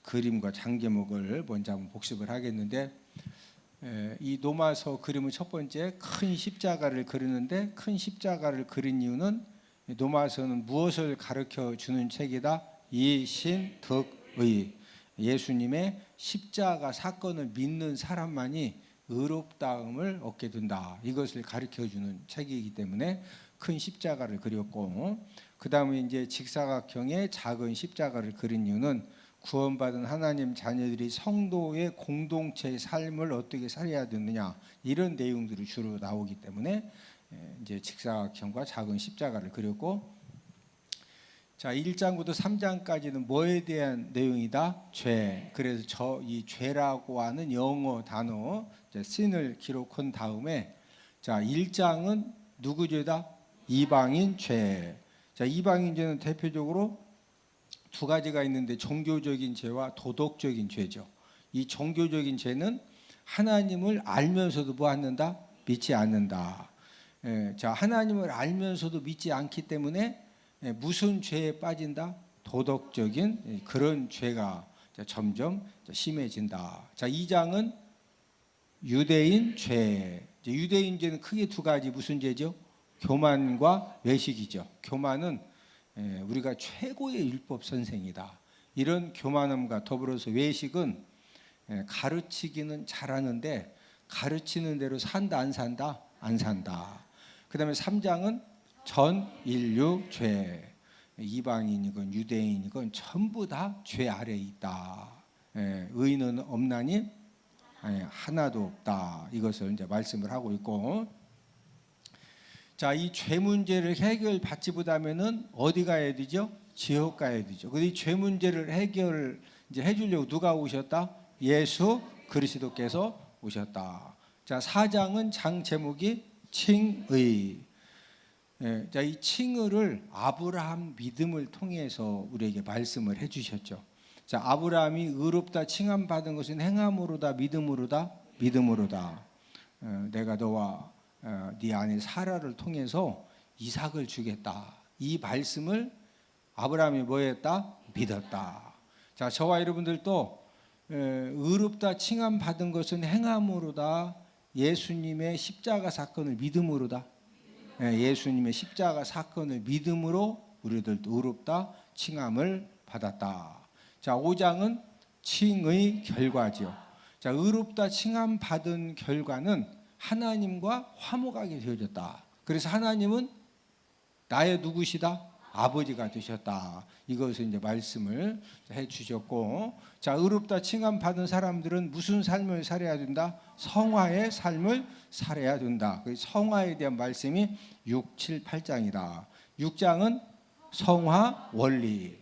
그림과 장제목을 먼저 한번 복습을 하겠는데, 이 노마서 그림은 첫 번째 큰 십자가를 그리는데, 큰 십자가를 그린 이유는 노마서는 무엇을 가르쳐 주는 책이다? 이신덕의, 예수님의 십자가 사건을 믿는 사람만이 의롭다함을 얻게 된다, 이것을 가르쳐 주는 책이기 때문에 큰 십자가를 그렸고, 그 다음에 이제 직사각형의 작은 십자가를 그린 이유는 구원받은 하나님 자녀들이 성도의 공동체의 삶을 어떻게 살아야 되느냐, 이런 내용들이 주로 나오기 때문에 이제 직사각형과 작은 십자가를 그렸고, 자 1장부터 3장까지는 뭐에 대한 내용이다? 죄. 그래서 이 죄라고 하는 영어 단어 sin을 기록한 다음에, 자 1장은 누구 죄다? 이방인 죄. 자 이방인 죄는 대표적으로 두 가지가 있는데, 종교적인 죄와 도덕적인 죄죠. 이 종교적인 죄는 하나님을 알면서도 뭐 않는다? 믿지 않는다. 자 하나님을 알면서도 믿지 않기 때문에 무슨 죄에 빠진다? 도덕적인 그런 죄가 점점 심해진다. 자 2장은 유대인 죄. 유대인 죄는 크게 두 가지, 무슨 죄죠? 교만과 외식이죠. 교만은 우리가 최고의 율법 선생이다, 이런 교만함과 더불어서 외식은 가르치기는 잘하는데 가르치는 대로 산다 안 산다? 안 산다. 그 다음에 3장은 전 인류 죄. 이방인이건 유대인이건 전부 다 죄 아래에 있다. 의인은 없나니 하나도 없다, 이것을 이제 말씀을 하고 있고, 자, 이 죄 문제를 해결받지 못하면은 어디 가야 되죠? 지옥 가야 되죠. 근데 이 죄 문제를 해결 이제 해주려고 누가 오셨다? 예수 그리스도께서 오셨다. 자, 4장은 장 제목이 칭의. 자, 이 칭의를 아브라함 믿음을 통해서 우리에게 말씀을 해주셨죠. 자, 아브라함이 의롭다 칭함 받은 것은 행함으로다 믿음으로다? 믿음으로다. 내가 너와 네 아내 사라를 통해서 이삭을 주겠다, 이 말씀을 아브라함이 뭐 했다? 믿었다. 자, 저와 여러분들도 의롭다 칭함 받은 것은 행함으로다, 예수님의 십자가 사건을 믿음으로다. 예수님의 십자가 사건을 믿음으로 우리들도 의롭다 칭함을 받았다. 자 5장은 칭의 결과죠. 자 의롭다 칭함 받은 결과는 하나님과 화목하게 되어졌다. 그래서 하나님은 나의 누구시다? 아버지가 되셨다. 이것을 이제 말씀을 해 주셨고, 자 의롭다 칭함 받은 사람들은 무슨 삶을 살아야 된다? 성화의 삶을 살아야 된다. 그 성화에 대한 말씀이 6, 7, 8장이다. 6장은 성화 원리.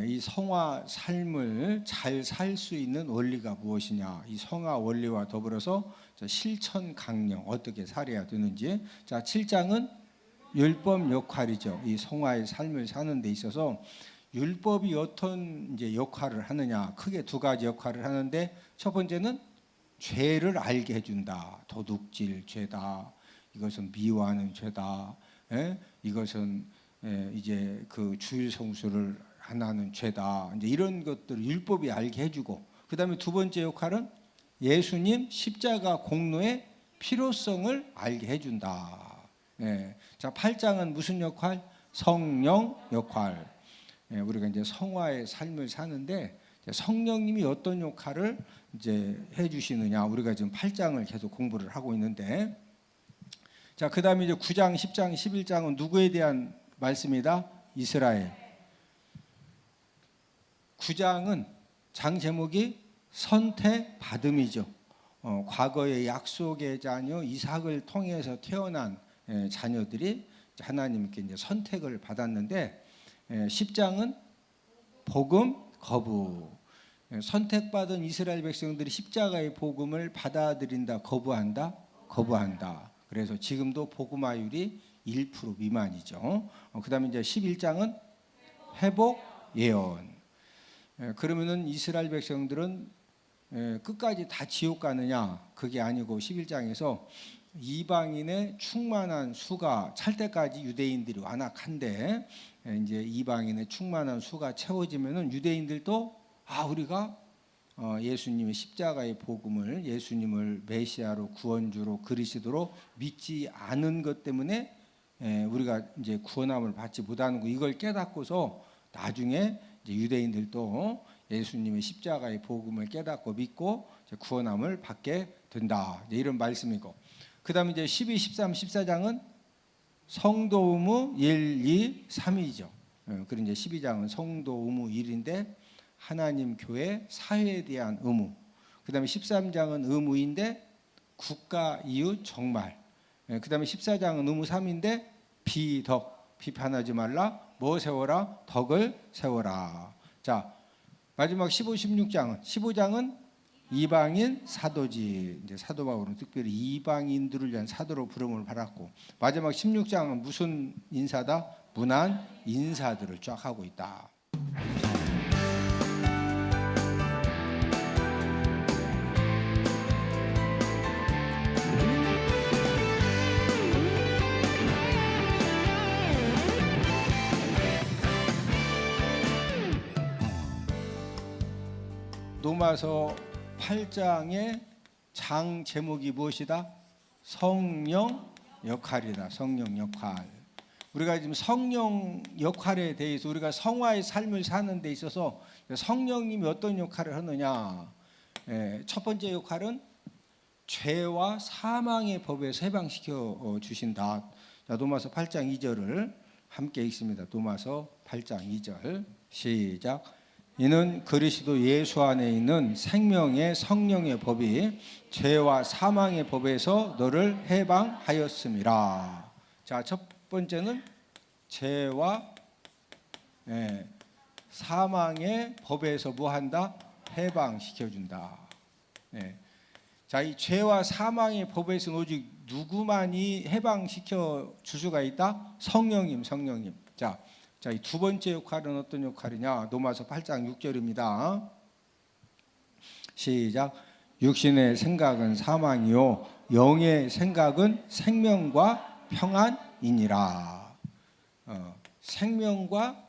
이 성화 삶을 잘 살 수 있는 원리가 무엇이냐, 이 성화 원리와 더불어서 실천 강령, 어떻게 살아야 되는지. 자 7장은 율법 역할이죠. 이 성화의 삶을 사는 데 있어서 율법이 어떤 이제 역할을 하느냐, 크게 두 가지 역할을 하는데, 첫 번째는 죄를 알게 해준다. 도둑질 죄다, 이것은 미워하는 죄다, 이것은 이제 그 주일 성수를 안 하는 죄다, 이제 이런 것들을 율법이 알게 해주고, 그 다음에 두 번째 역할은 예수님 십자가 공로의 필요성을 알게 해준다. 자 8장은 무슨 역할? 성령 역할. 우리가 이제 성화의 삶을 사는데 성령님이 어떤 역할을 이제 해주시느냐, 우리가 지금 8장을 계속 공부를 하고 있는데, 자 그다음에 이제 9장, 10장, 11장은 누구에 대한 말씀이다? 이스라엘. 9장은 장 제목이 선택받음이죠. 과거의 약속의 자녀 이삭을 통해서 태어난 자녀들이 하나님께 이제 선택을 받았는데, 10장은 복음 거부. 선택받은 이스라엘 백성들이 십자가의 복음을 받아들인다, 거부한다? 거부한다. 그래서 지금도 복음화율이 1% 미만이죠. 그 다음에 이제 11장은 회복 예언. 그러면은 이스라엘 백성들은 끝까지 다 지옥 가느냐? 그게 아니고 11장에서 이방인의 충만한 수가 찰 때까지 유대인들이 완악한데 이제 이방인의 충만한 수가 채워지면은 유대인들도 우리가 예수님의 십자가의 복음을, 예수님을 메시아로, 구원주로, 그리스도로 믿지 않은 것 때문에 우리가 이제 구원함을 받지 못하는 거, 이걸 깨닫고서 나중에 이제 유대인들도 예수님의 십자가의 복음을 깨닫고 믿고 구원함을 받게 된다, 이런 말씀이고, 그 다음에 이제 12, 13, 14장은 성도 의무 1, 2, 3이죠. 그리고 이제 12장은 성도 의무 1인데 하나님 교회 사회에 대한 의무, 그 다음에 13장은 의무인데 국가 이웃 정말, 그 다음에 14장은 의무 3인데 비덕, 비판하지 말라, 뭐 세워라, 덕을 세워라. 자, 마지막 15, 16장은 15장은 이방인 사도지, 이제 사도 바울은 특별히 이방인들을 위한 사도로 부름을 받았고, 마지막 16장은 무슨 인사다? 문안 인사들을 쫙 하고 있다. 로마서 8장의 장 제목이 무엇이다? 성령 역할이다. 성령 역할. 우리가 지금 성령 역할에 대해서, 우리가 성화의 삶을 사는 데 있어서 성령님이 어떤 역할을 하느냐, 첫 번째 역할은 죄와 사망의 법에서 해방시켜 주신다. 자, 로마서 8장 2절을 함께 읽습니다. 로마서 8장 2절 시작. 이는 그리스도 예수 안에 있는 생명의 성령의 법이 죄와 사망의 법에서 너를 해방하였음이라. 자, 첫 번째는 죄와 사망의 법에서 뭐한다? 해방시켜준다. 자, 이 죄와 사망의 법에서 오직 누구만이 해방시켜 줄 수가 있다? 성령님. 자, 이 두 번째 역할은 어떤 역할이냐? 로마서 8장 6절입니다. 시작. 육신의 생각은 사망이요 영의 생각은 생명과 평안이니라. 생명과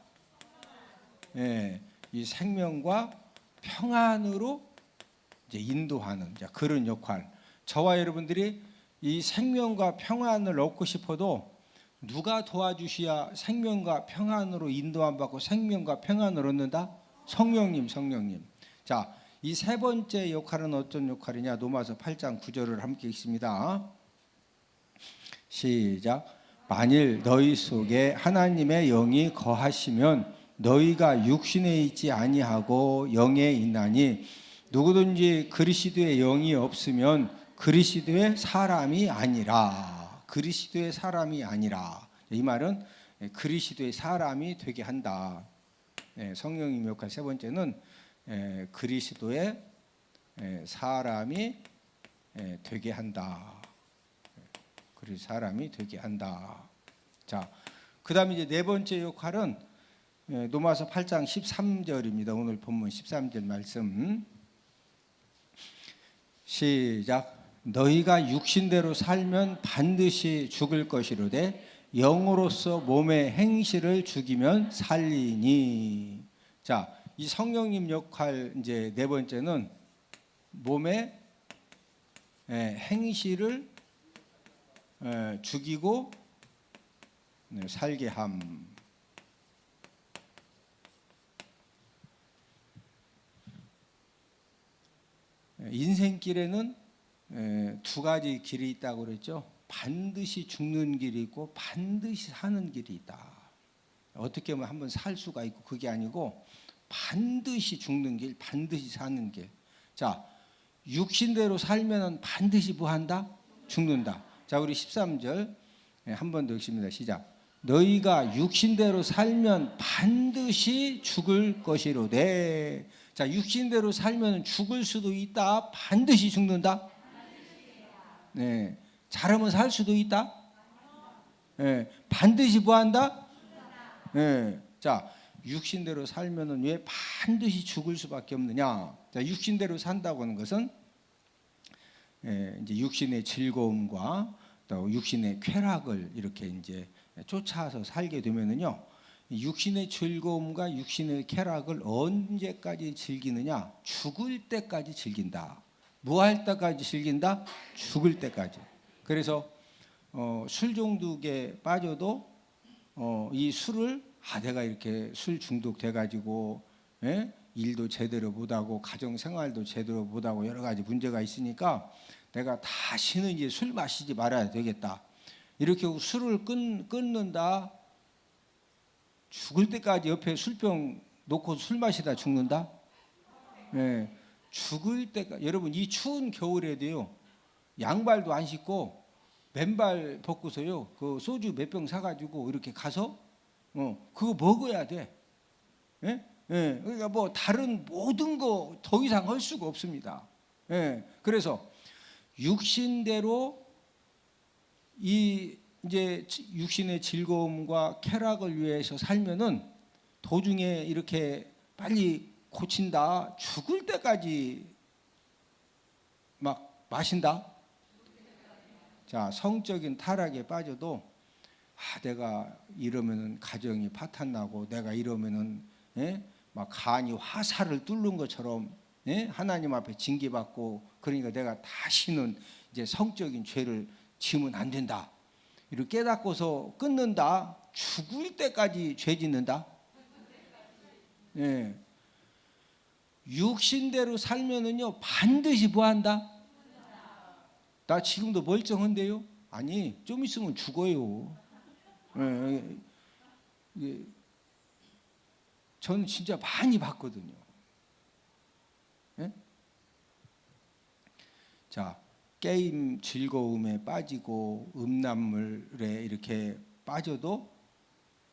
이 생명과 평안으로 이제 인도하는 그런 역할. 저와 여러분들이 이 생명과 평안을 얻고 싶어도 누가 도와주셔야 생명과 평안으로 인도함 받고 생명과 평안을 얻는다? 성령님. 자, 이 세 번째 역할은 어떤 역할이냐? 로마서 8장 9절을 함께 읽습니다. 시작. 만일 너희 속에 하나님의 영이 거하시면 너희가 육신에 있지 아니하고 영에 있나니 누구든지 그리스도의 영이 없으면 그리스도의 사람이 아니라. 그리스도의 사람이 아니라. 이 말은 그리스도의 사람이 되게 한다. 성령님 역할 세 번째는 그리스도의 사람이 되게 한다. 그리스도 사람이 되게 한다. 자, 그다음에 이제 네 번째 역할은 로마서 8장 13절입니다. 오늘 본문 13절 말씀. 시작. 너희가 육신대로 살면 반드시 죽을 것이로되 영으로서 몸의 행실을 죽이면 살리니. 자, 이 성령님 역할 이제 네 번째는 몸의 행실을 죽이고 살게 함. 인생길에는 두 가지 길이 있다고 그랬죠. 반드시 죽는 길이 있고 반드시 사는 길이 있다. 어떻게 하면 한번 살 수가 있고 그게 아니고 반드시 죽는 길, 반드시 사는 길. 자, 육신대로 살면은 반드시 뭐 한다? 죽는다. 자, 우리 13절 한 번 더 읽습니다. 시작. 너희가 육신대로 살면 반드시 죽을 것이로되. 자, 육신대로 살면 죽을 수도 있다. 반드시 죽는다. 네, 잘하면 살 수도 있다. 반드시 뭐 한다? 자, 육신대로 살면은 왜 반드시 죽을 수밖에 없느냐? 자, 육신대로 산다고 하는 것은 이제 육신의 즐거움과 또 육신의 쾌락을 이렇게 이제 쫓아서 살게 되면은요, 육신의 즐거움과 육신의 쾌락을 언제까지 즐기느냐? 죽을 때까지 즐긴다. 뭐 할 때까지 즐긴다? 죽을 때까지. 그래서 술 중독에 빠져도 이 술을 내가 이렇게 술 중독돼 가지고 일도 제대로 못하고 가정 생활도 제대로 못하고 여러 가지 문제가 있으니까 내가 다시는 이제 술 마시지 말아야 되겠다. 이렇게 술을 끊는다. 죽을 때까지 옆에 술병 놓고 술 마시다 죽는다. 죽을 때까지. 여러분, 이 추운 겨울에도요, 양발도 안 신고 맨발 벗고서요, 그 소주 몇 병 사가지고 이렇게 가서 그거 먹어야 돼. 그러니까 뭐 다른 모든 거 더 이상 할 수가 없습니다. 그래서 육신대로 이제 육신의 즐거움과 쾌락을 위해서 살면은 도중에 이렇게 빨리 고친다. 죽을 때까지 막 마신다. 자, 성적인 타락에 빠져도 내가 이러면은 가정이 파탄나고 내가 이러면은 막 간이 화살을 뚫는 것처럼 하나님 앞에 징계받고, 그러니까 내가 다시는 이제 성적인 죄를 지으면 안 된다. 이렇게 깨닫고서 끊는다. 죽을 때까지 죄 짓는다. 육신대로 살면은요, 반드시 뭐 한다? 나 지금도 멀쩡한데요? 아니, 좀 있으면 죽어요. 저는 진짜 많이 봤거든요. 자, 게임 즐거움에 빠지고 음란물에 이렇게 빠져도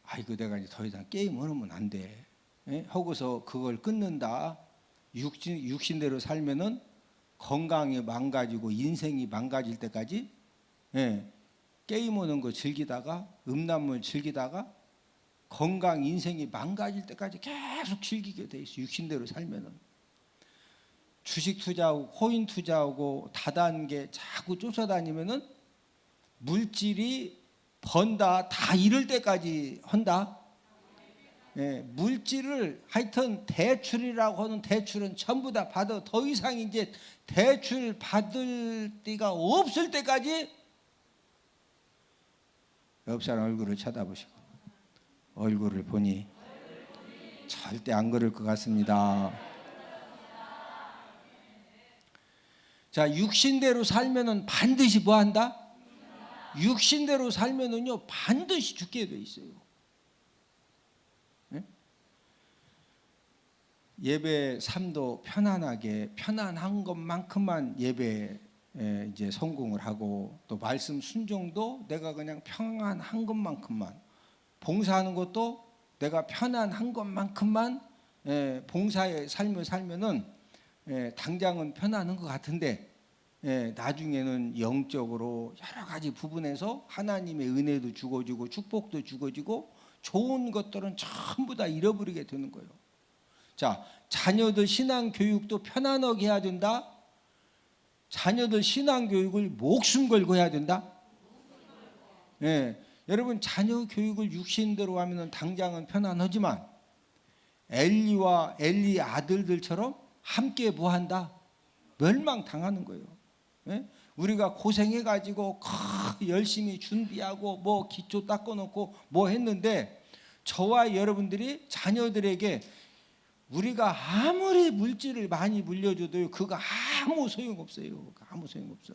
아이고 내가 이제 더 이상 게임을 하면 안 돼. 하고서 그걸 끊는다. 육신대로 살면은 건강이 망가지고 인생이 망가질 때까지 게임하는 거 즐기다가 음란물 즐기다가 건강 인생이 망가질 때까지 계속 즐기게 돼 있어. 육신대로 살면은 주식 투자하고 코인 투자하고 다단계 자꾸 쫓아다니면은 물질이 번다 다 잃을 때까지 한다. 물질을 하여튼 대출이라고 하는 대출은 전부 다 받아 더 이상 이제 대출 받을 데가 없을 때까지. 옆 사람 얼굴을 쳐다보시고 얼굴을 보니 절대 안 그럴 것 같습니다. 자, 육신대로 살면은 반드시 뭐 한다? 육신대로 살면은요 반드시 죽게 돼 있어요. 예배 삶도 편안하게 편안한 것만큼만 예배 이제 성공을 하고, 또 말씀 순종도 내가 그냥 평안한 것만큼만, 봉사하는 것도 내가 편안한 것만큼만 봉사의 삶을 살면은 당장은 편안한 것 같은데 나중에는 영적으로 여러 가지 부분에서 하나님의 은혜도 주어지고 축복도 주어지고 좋은 것들은 전부 다 잃어버리게 되는 거예요. 자, 자녀들 신앙 교육도 편안하게 해야 된다. 자녀들 신앙 교육을 목숨 걸고 해야 된다. 여러분, 자녀 교육을 육신대로 하면 당장은 편안하지만 엘리와 엘리 아들들처럼 함께 뭐 한다? 멸망당하는 거예요. 우리가 고생해가지고 열심히 준비하고 뭐 기초 닦아놓고 뭐 했는데 저와 여러분들이 자녀들에게 우리가 아무리 물질을 많이 물려줘도 그거 아무 소용없어요. 아무 소용없어.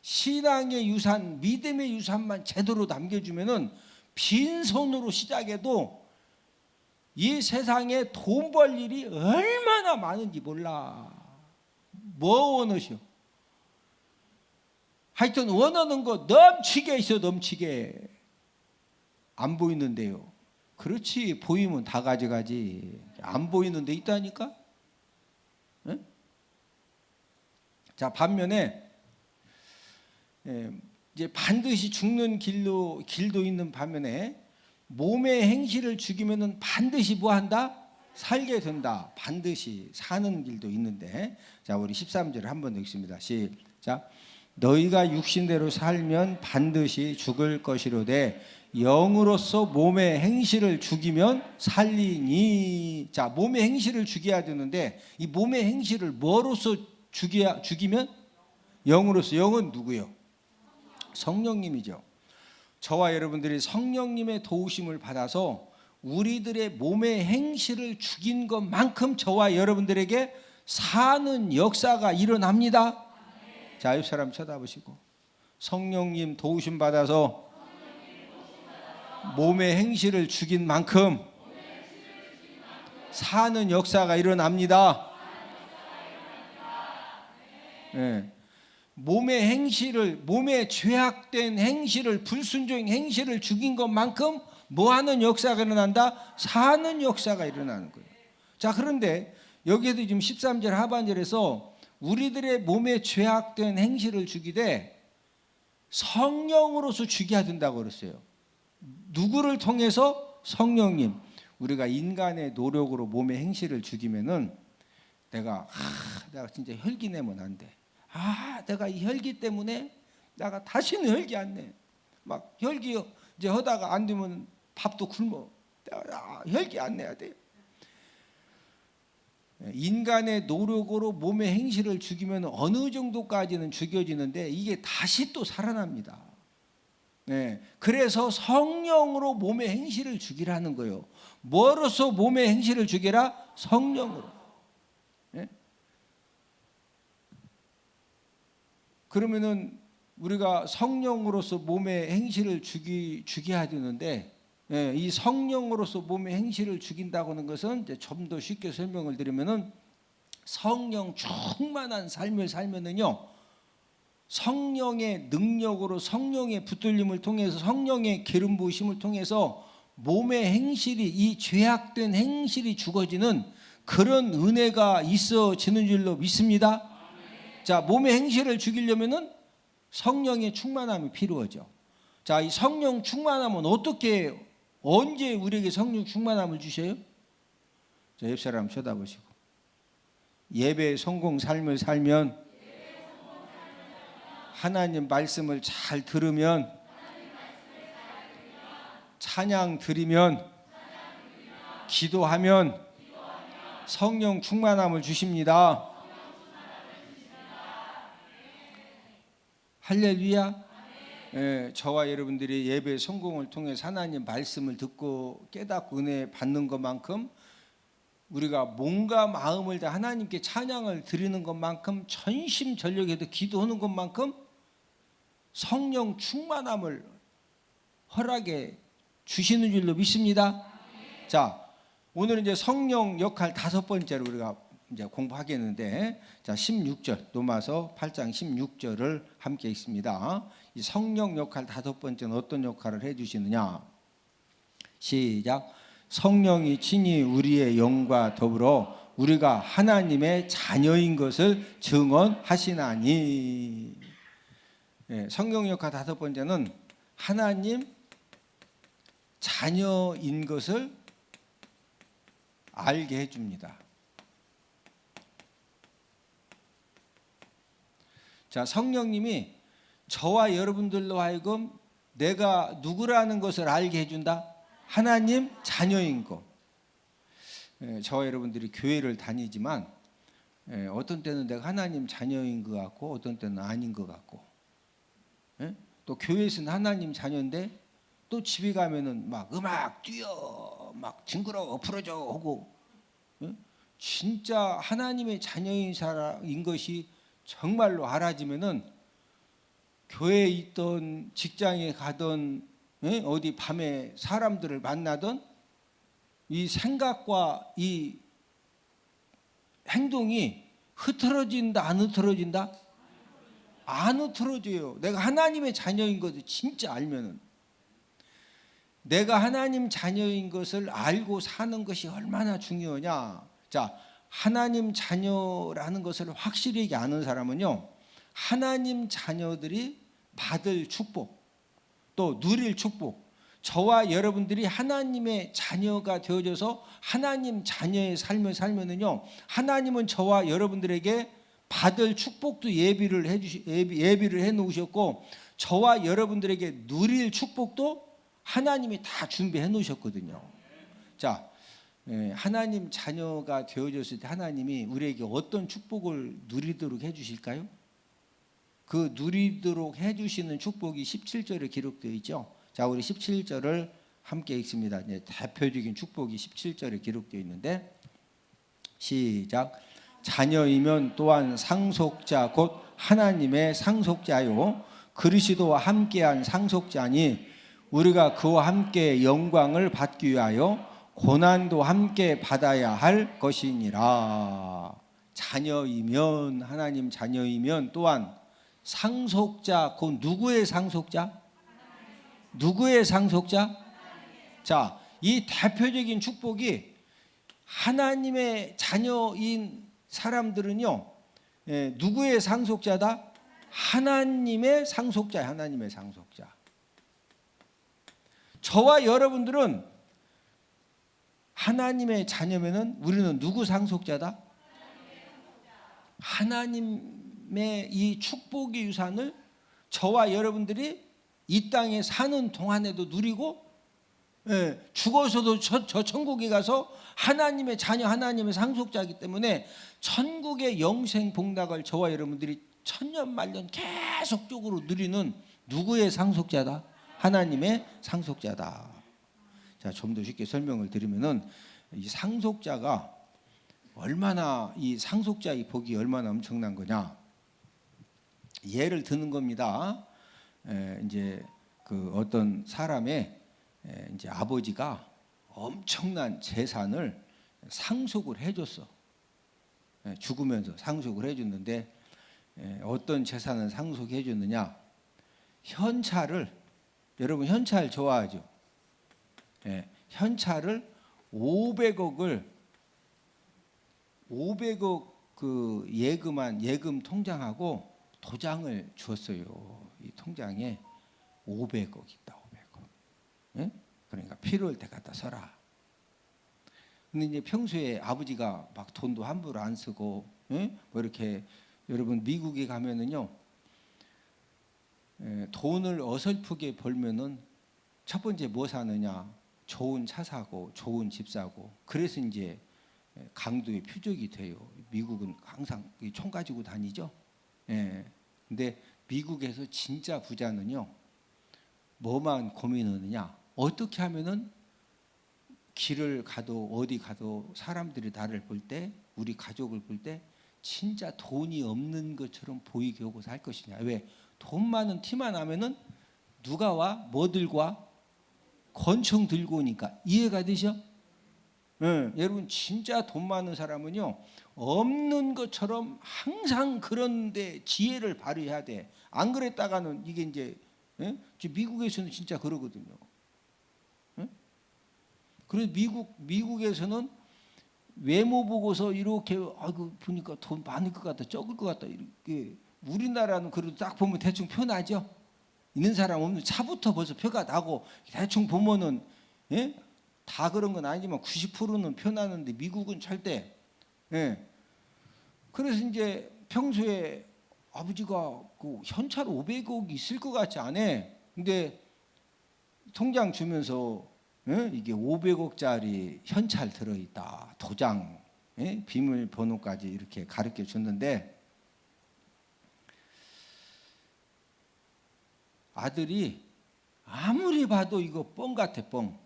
신앙의 유산, 믿음의 유산만 제대로 남겨주면은 빈손으로 시작해도 이 세상에 돈 벌 일이 얼마나 많은지 몰라. 뭐 원하시오? 하여튼 원하는 거 넘치게 있어. 넘치게. 안 보이는데요. 그렇지, 보이면 다 가져가지. 안 보이는 데 있다니까. 자, 반면에 이제 반드시 죽는 길도 있는 반면에 몸의 행실을 죽이면은 반드시 뭐 한다? 살게 된다. 반드시 사는 길도 있는데, 자 우리 13절을 한번 읽습니다. 시작. 너희가 육신대로 살면 반드시 죽을 것이로되 영으로서 몸의 행실을 죽이면 살리니. 자, 몸의 행실을 죽여야 되는데 이 몸의 행실을 뭐로서 죽이면? 영으로서. 영은 누구요? 성령님이죠. 저와 여러분들이 성령님의 도우심을 받아서 우리들의 몸의 행실을 죽인 것만큼 저와 여러분들에게 사는 역사가 일어납니다. 자, 옆 사람 쳐다보시고, 성령님 도우심 받아서 몸의 행실을 죽인 만큼 사는 역사가 일어납니다. 네. 몸의 행실을, 몸의 죄악된 행실을, 불순종의 행실을 죽인 것만큼 뭐하는 역사가 일어난다? 사는 역사가 일어나는 거예요. 자, 그런데 여기에도 지금 13절 하반절에서 우리들의 몸에 죄악된 행실을 죽이되 성령으로서 죽여야 된다고 그랬어요. 누구를 통해서? 성령님. 우리가 인간의 노력으로 몸의 행실을 죽이면은 내가 진짜 혈기 내면 안 돼. 내가 이 혈기 때문에 내가 다시는 혈기 안 내. 막 혈기 이제 하다가 안 되면 밥도 굶어. 내가 혈기 안 내야 돼. 인간의 노력으로 몸의 행실을 죽이면 어느 정도까지는 죽여지는데 이게 다시 또 살아납니다. 네, 그래서 성령으로 몸의 행실을 죽이라는 거예요. 뭐로서 몸의 행실을 죽이라? 성령으로. 네? 그러면은 우리가 성령으로서 몸의 행실을 죽여야 되는데, 이 성령으로서 몸의 행실을 죽인다고 하는 것은 좀 더 쉽게 설명을 드리면은 성령 충만한 삶을 살면은요, 성령의 능력으로, 성령의 붙들림을 통해서, 성령의 기름 부으심을 통해서 몸의 행실이, 이 죄악된 행실이 죽어지는 그런 은혜가 있어지는 줄로 믿습니다. 자, 몸의 행실을 죽이려면은 성령의 충만함이 필요하죠. 자, 이 성령 충만함은 어떻게, 언제 우리에게 성령 충만함을 주셔요? 자, 옆 사람 쳐다보시고, 예배 성공 삶을 살면, 하나님 말씀을 잘 들으면, 찬양 드리면, 기도하면 성령 충만함을 주십니다. 할렐루야. 저와 여러분들이 예배 성공을 통해서 하나님 말씀을 듣고 깨닫고 은혜 받는 것만큼, 우리가 몸과 마음을 다 하나님께 찬양을 드리는 것만큼, 전심전력에도 기도하는 것만큼 성령 충만함을 허락해 주시는 줄로 믿습니다. 자, 오늘은 이제 성령 역할 5번째로 우리가 이제 공부하겠는데, 자 16절, 로마서 8장 16절을 함께 읽습니다. 이 성령 역할 5번째는 어떤 역할을 해주시느냐? 시작. 성령이 친히 우리의 영과 더불어 우리가 하나님의 자녀인 것을 증언하시나니. 성령 역할 5번째는 하나님 자녀인 것을 알게 해줍니다. 자, 성령님이 저와 여러분들로 하여금 내가 누구라는 것을 알게 해준다. 하나님 자녀인 것. 저와 여러분들이 교회를 다니지만 어떤 때는 내가 하나님 자녀인 것 같고 어떤 때는 아닌 것 같고, 또 교회에서는 하나님 자녀인데 또 집에 가면은 막 음악 뛰어, 막 징그러워 풀어줘 하고, 진짜 하나님의 자녀인 사람인 것이 정말로 알아지면은 교회에 있던, 직장에 가던, 어디 밤에 사람들을 만나던 이 생각과 이 행동이 흐트러진다, 안 흐트러진다? 안 흐트러져요. 내가 하나님의 자녀인 것을 진짜 알면은. 내가 하나님 자녀인 것을 알고 사는 것이 얼마나 중요하냐. 자, 하나님 자녀라는 것을 확실히 아는 사람은요, 하나님 자녀들이 받을 축복, 또 누릴 축복, 저와 여러분들이 하나님의 자녀가 되어져서 하나님 자녀의 삶을 살면은요, 하나님은 저와 여러분들에게 받을 축복도 예비를 해 놓으셨고, 저와 여러분들에게 누릴 축복도 하나님이 다 준비해 놓으셨거든요. 자, 하나님 자녀가 되어졌을 때 하나님이 우리에게 어떤 축복을 누리도록 해 주실까요? 그 누리도록 해 주시는 축복이 17절에 기록되어 있죠. 자, 우리 17절을 함께 읽습니다. 대표적인 축복이 17절에 기록되어 있는데, 시작. 자녀이면 또한 상속자 곧 하나님의 상속자요 그리스도와 함께한 상속자니 우리가 그와 함께 영광을 받기 위하여 고난도 함께 받아야 할 것이니라. 자녀이면, 하나님 자녀이면 또한 상속자, 곧 누구의 상속자? 누구의 상속자? 자, 이 대표적인 축복이 하나님의 자녀인 사람들은요, 누구의 상속자다? 하나님의 상속자야. 하나님의 상속자. 저와 여러분들은 하나님의 자녀면은 우리는 누구 상속자다? 하나님의 이 축복의 유산을 저와 여러분들이 이 땅에 사는 동안에도 누리고, 죽어서도 저 천국에 가서 하나님의 자녀, 하나님의 상속자이기 때문에 천국의 영생 복락을 저와 여러분들이 천년만년 계속적으로 누리는 누구의 상속자다? 하나님의 상속자다. 자, 좀 더 쉽게 설명을 드리면은 이 상속자가 얼마나, 이 상속자의 복이 얼마나 엄청난 거냐? 예를 드는 겁니다. 이제 그 어떤 사람의 이제 아버지가 엄청난 재산을 상속을 해줬어. 죽으면서 상속을 해줬는데, 어떤 재산을 상속해 줬느냐? 현찰을, 여러분 현찰 좋아하죠? 현찰을 500억 그 예금 통장하고 도장을 주었어요. 이 통장에 500억 있다. 500억. 그러니까 필요할 때 갖다 써라. 근데 이제 평소에 아버지가 막 돈도 함부로 안 쓰고, 뭐 이렇게, 여러분 미국에 가면은요, 돈을 어설프게 벌면은 첫 번째 뭐 사느냐? 좋은 차 사고 좋은 집 사고. 그래서 이제 강도의 표적이 돼요. 미국은 항상 총 가지고 다니죠. 근데 미국에서 진짜 부자는요, 뭐만 고민하느냐? 어떻게 하면은 길을 가도 어디 가도 사람들이 나를 볼 때, 우리 가족을 볼 때 진짜 돈이 없는 것처럼 보이게 하고 살 것이냐? 왜? 돈 많은 티만 하면은 누가 와? 뭐 들고 와? 권총 들고 오니까. 이해가 되죠? 여러분 진짜 돈 많은 사람은요, 없는 것처럼 항상 그런데 지혜를 발휘해야 돼. 안 그랬다가는 이게 이제, 미국에서는 진짜 그러거든요. 그래서 미국에서는 외모 보고서 이렇게, 아이고 보니까 돈 많을 것 같다, 적을 것 같다, 이렇게. 우리나라는 그래도 딱 보면 대충 표 나죠. 있는 사람 없는 차부터 벌써 표가 나고, 대충 보면은, 다 그런 건 아니지만 90%는 표 나는데 미국은 절대. 그래서 이제 평소에 아버지가 그 현찰 500억 있을 것 같지 않아. 근데 통장 주면서, 이게 500억짜리 현찰 들어있다, 도장, 비밀번호까지 이렇게 가르쳐 줬는데, 아들이 아무리 봐도 이거 뻥 같아, 뻥.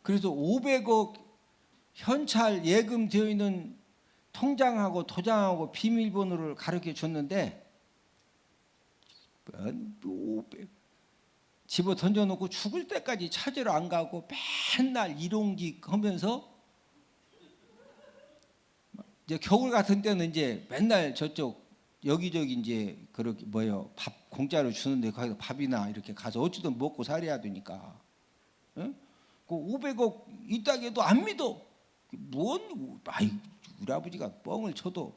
그래서 500억 현찰 예금되어 있는 통장하고 도장하고 비밀번호를 가르쳐 줬는데, 500 집어 던져놓고 죽을 때까지 찾으러 안 가고 맨날 일용직 하면서, 이제 겨울 같은 때는 이제 맨날 저쪽 여기저기 이제 그렇게 밥 공짜로 주는데 거기서 밥이나 이렇게 가서 어찌든 먹고 살아야 되니까. 그 500억 있다고 해도 안 믿어. 우리 아버지가 뻥을 쳐도.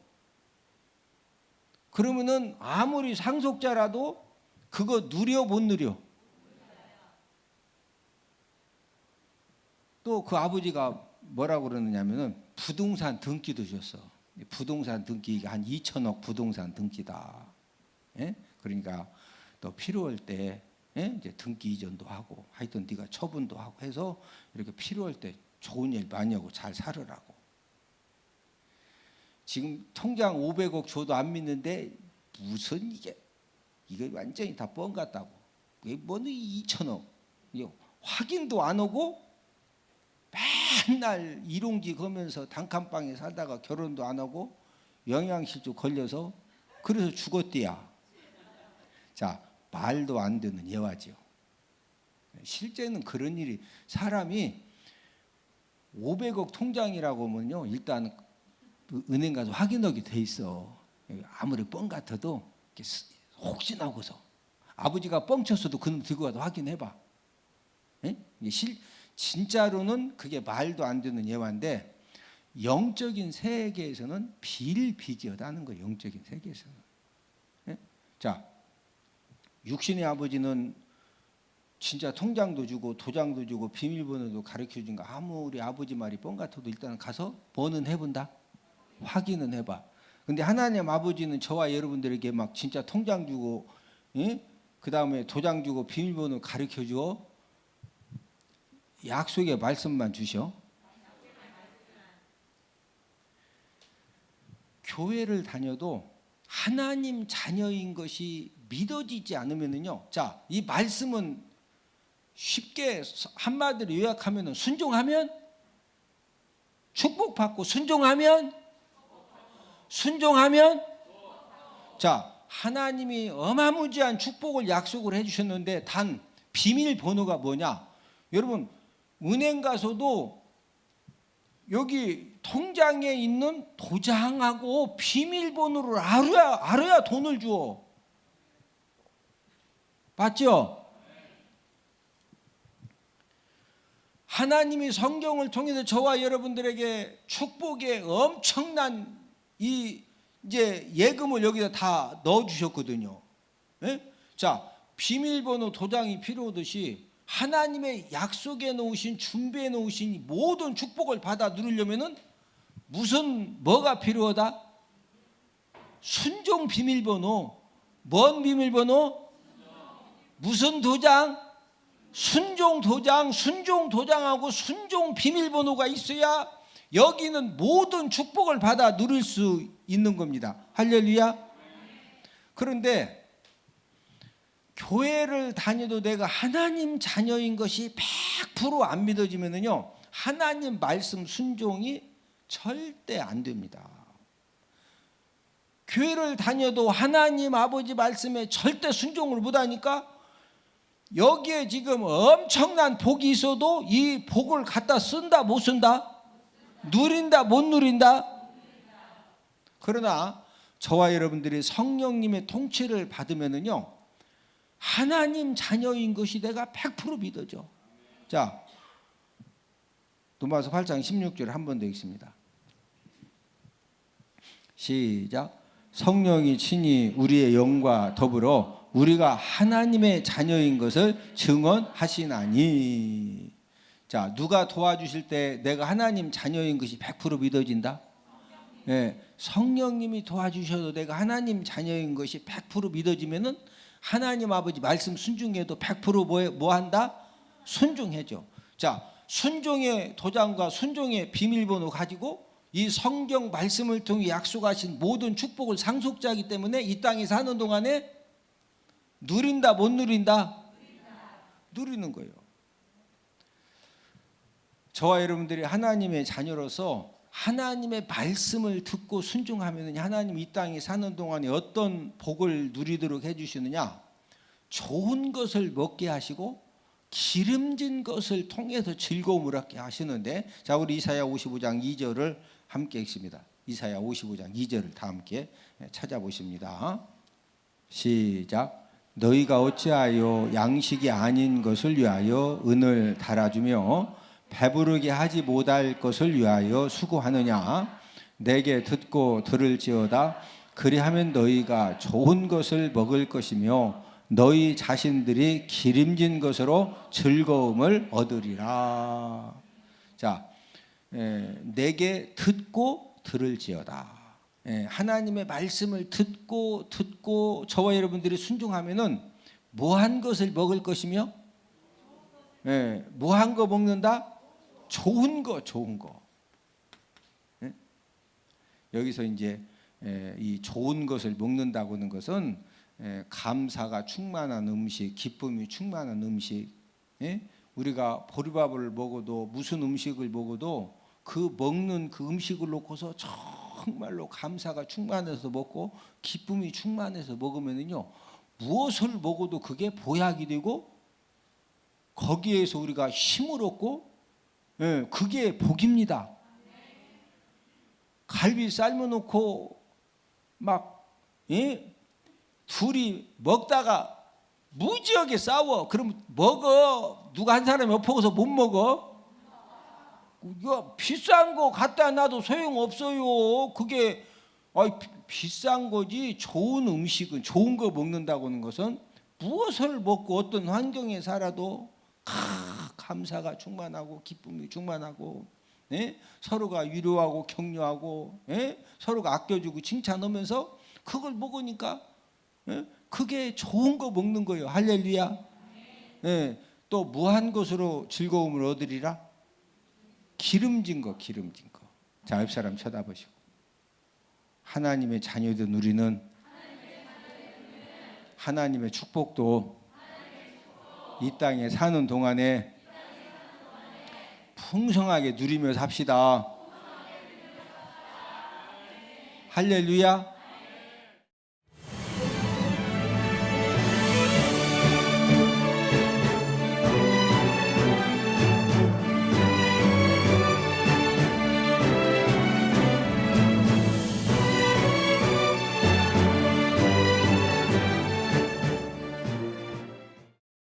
그러면은 아무리 상속자라도 그거 누려 못 누려? 또 그 아버지가 뭐라고 그러느냐면은 부동산 등기도 줬어. 부동산 등기가 한 2천억 부동산 등기다. 예? 그러니까 또 필요할 때 이제 등기 이전도 하고 하여튼 네가 처분도 하고 해서 이렇게 필요할 때 좋은 일 많이 하고 잘 살으라고. 지금 통장 500억 줘도 안 믿는데 무슨 이게 완전히 다 뻥 같다고. 이게 뭐는 2천억 확인도 안 오고 맨날 일용기 거면서 단칸방에 살다가 결혼도 안 하고 영양실조 걸려서 그래서 죽었디야. 자, 말도 안 되는 예화죠. 실제는 그런 일이 사람이 500억 통장이라고 하면요 일단 은행 가서 확인하게 돼 있어. 아무리 뻥 같아도 혹시나 하고서 아버지가 뻥쳤어도 그놈 들고 가서 확인해봐. 진짜로는 그게 말도 안 되는 예화인데 영적인 세계에서는 비일비재하다는 거예요. 영적인 세계에서는. 자, 육신의 아버지는 진짜 통장도 주고 도장도 주고 비밀번호도 가르쳐준 거 아무리 아버지 말이 뻥 같아도 일단 가서 뭐는 해본다. 확인은 해봐. 근데 하나님 아버지는 저와 여러분들에게 막 진짜 통장 주고 그 다음에 도장 주고 비밀번호 가르쳐줘. 약속의 말씀만 주셔. 교회를 다녀도 하나님 자녀인 것이 믿어지지 않으면요. 자, 이 말씀은 쉽게 한마디로 요약하면 순종하면 축복받고 순종하면 자, 하나님이 어마무지한 축복을 약속을 해주셨는데 단 비밀번호가 뭐냐? 여러분 은행 가서도 여기 통장에 있는 도장하고 비밀번호를 알아야 돈을 줘. 맞죠? 하나님이 성경을 통해서 저와 여러분들에게 축복의 엄청난 이제 예금을 여기다 다 넣어 주셨거든요. 예? 자, 비밀번호 도장이 필요하듯이 하나님의 약속해 놓으신 준비해 놓으신 모든 축복을 받아 누리려면은 뭐가 필요하다? 순종 비밀번호. 뭔 비밀번호? 무슨 도장? 순종 도장. 순종 도장하고 순종 비밀번호가 있어야 여기는 모든 축복을 받아 누릴 수 있는 겁니다. 할렐루야. 그런데 교회를 다녀도 내가 하나님 자녀인 것이 100% 안 믿어지면요 하나님 말씀 순종이 절대 안 됩니다. 교회를 다녀도 하나님 아버지 말씀에 절대 순종을 못하니까 여기에 지금 엄청난 복이 있어도 이 복을 갖다 쓴다 못 쓴다? 누린다 못 누린다? 그러나 저와 여러분들이 성령님의 통치를 받으면요 하나님 자녀인 것이 내가 100% 믿어져. 자, 로마서 8장 16절 한 번 더 읽습니다. 시작. 성령이 친히 우리의 영과 더불어 우리가 하나님의 자녀인 것을 증언하시나니. 자, 누가 도와주실 때 내가 하나님 자녀인 것이 100% 믿어진다? 네, 성령님이 도와주셔도 내가 하나님 자녀인 것이 100% 믿어지면은 하나님 아버지 말씀 순종해도 100% 뭐 한다? 순종해줘. 자, 순종의 도장과 순종의 비밀번호 가지고 이 성경 말씀을 통해 약속하신 모든 축복을 상속자이기 때문에 이 땅에 사는 동안에 누린다 못 누린다? 누리는 거예요. 저와 여러분들이 하나님의 자녀로서 하나님의 말씀을 듣고 순종하면 하나님 이 땅에 사는 동안에 어떤 복을 누리도록 해주시느냐? 좋은 것을 먹게 하시고 기름진 것을 통해서 즐거움을 얻게 하시는데, 자, 우리 이사야 55장 2절을 함께 읽습니다. 이사야 55장 2절을 다 함께 찾아보십니다. 시작. 너희가 어찌하여 양식이 아닌 것을 위하여 은을 달아주며 배부르게 하지 못할 것을 위하여 수고하느냐? 내게 듣고 들을지어다. 그리하면 너희가 좋은 것을 먹을 것이며 너희 자신들이 기름진 것으로 즐거움을 얻으리라. 자, 내게 듣고 들을지어다. 하나님의 말씀을 듣고 저와 여러분들이 순종하면은 뭐한 것을 먹을 것이며, 뭐한 거 먹는다? 좋은 거. 여기서 이제 이 좋은 것을 먹는다고 하는 것은 감사가 충만한 음식, 기쁨이 충만한 음식. 우리가 보리밥을 먹어도 무슨 음식을 먹어도 그 먹는 그 음식을 놓고서 정말로 감사가 충만해서 먹고 기쁨이 충만해서 먹으면은요, 무엇을 먹어도 그게 보약이 되고 거기에서 우리가 힘을 얻고, 그게 복입니다. 갈비 삶아놓고 막 둘이 먹다가 무지하게 싸워. 그럼 먹어. 누가 한 사람이 엎어서 못 먹어? 이거 비싼 거 갖다 놔도 소용없어요. 그게 비싼 거지. 좋은 음식은, 좋은 거 먹는다고 하는 것은 무엇을 먹고 어떤 환경에 살아도 감사가 충만하고 기쁨이 충만하고, 서로가 위로하고 격려하고, 서로가 아껴주고 칭찬하면서 그걸 먹으니까 그게 좋은 거 먹는 거예요. 할렐루야. 또 무한 것으로 즐거움을 얻으리라. 기름진 거. 자, 옆 사람 쳐다보시고, 하나님의 자녀된 우리는 하나님의 축복도 이 땅에 사는 동안에 풍성하게 누리며 삽시다. 할렐루야.